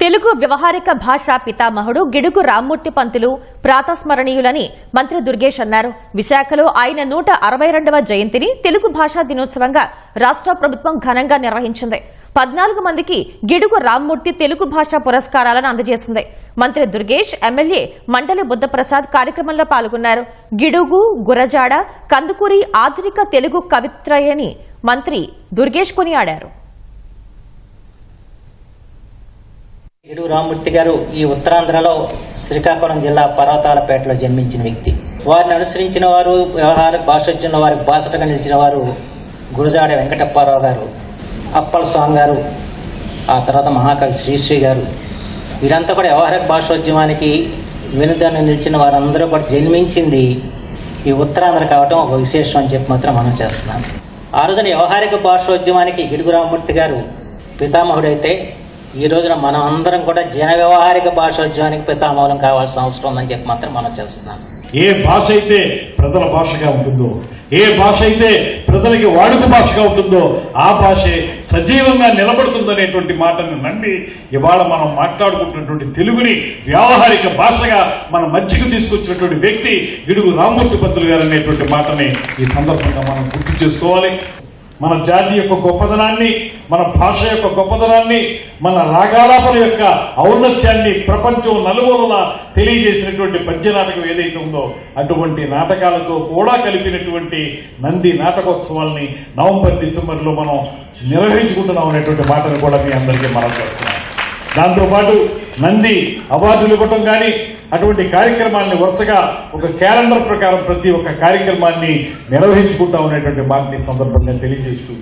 తెలుగు వ్యవహారిక భాషా పితామహుడు గిడుగు రామ్మూర్తి పంతులు ప్రాతస్మరణీయులని మంత్రి దుర్గేష్ అన్నారు. విశాఖలో ఆయన 162వ జయంతిని తెలుగు భాషా దినోత్సవంగా రాష్ట్ర ప్రభుత్వం ఘనంగా నిర్వహించింది. 14 మందికి గిడుగు రామ్మూర్తి తెలుగు భాషా పురస్కారాలను అందజేసింది. మంత్రి దుర్గేష్, ఎమ్మెల్యే మండలి బుద్ధప్రసాద్ కార్యక్రమంలో పాల్గొన్నారు. గిడుగు, గురజాడ, కందుకూరి ఆధునిక తెలుగు కవిత్రయని మంత్రి దుర్గేష్ కొనియాడారు. గిడుగు రామ్మూర్తి గారు ఈ ఉత్తరాంధ్రలో శ్రీకాకుళం జిల్లా పర్వతాలపేటలో జన్మించిన వ్యక్తి. వారిని అనుసరించిన వారు, వ్యవహారిక భాషోద్యంలో వారికి బాసటగా నిలిచిన వారు గురజాడ వెంకటప్పారావు గారు, అప్పల స్వామి గారు, ఆ తర్వాత మహాకవి శ్రీశ్రీ గారు. వీరంతా కూడా వ్యవహారిక భాషోద్యమానికి వెనుదన్ను నిలిచిన వారందరూ కూడా జన్మించింది ఈ ఉత్తరాంధ్ర కావటం ఒక విశేషం అని చెప్పి మాత్రం మనం చేస్తున్నాం. ఆ రోజున వ్యవహారిక భాషోద్యమానికి గిడుగు రామ్మూర్తి గారు పితామహుడైతే ఈ రోజున మనం అందరం కూడా జన వ్యవహారిక భాషోద్యమానికి పితామహులం కావాల్సిన అవసరం ఉందని చెప్పి మాత్రం మనం చేస్తున్నాం. ఏ భాష అయితే ప్రజల భాషగా ఉంటుందో, ఏ భాష అయితే ప్రజలకి వాడుక భాషగా ఉంటుందో ఆ భాషే సజీవంగా నిలబడుతుందనేటువంటి మాటను నండి ఇవాళ మనం మాట్లాడుకుంటున్నటువంటి తెలుగుని వ్యావహారిక భాషగా మన మధ్యకు తీసుకొచ్చినటువంటి వ్యక్తి గిడుగు రామ్మూర్తి పంతులు గారు అనేటువంటి మాటని ఈ సందర్భంగా మనం గుర్తు చేసుకోవాలి. మన జాతి యొక్క గొప్పదనాన్ని, మన భాష యొక్క గొప్పదనాన్ని, మన రాగాలాపన యొక్క ఔన్నత్యాన్ని ప్రపంచం నలుమూలలా తెలియజేసినటువంటి పద్య నాటకం ఏదైతే ఉందో అటువంటి నాటకాలతో కూడా కలిపినటువంటి నంది నాటకోత్సవాల్ని నవంబర్, డిసెంబర్లో మనం నిర్వహించుకుంటున్నాం అనేటువంటి మాటను కూడా మీ అందరికీ మనం చేస్తున్నాం. దాంతోపాటు నంది అవార్డులు ఇవ్వటం కానీ అటువంటి కార్యక్రమాన్ని వరుసగా ఒక క్యాలెండర్ ప్రకారం ప్రతి ఒక్క కార్యక్రమాన్ని నిర్వహించుకుంటాం అనేటువంటి మాటని సందర్భంగా తెలియజేస్తూ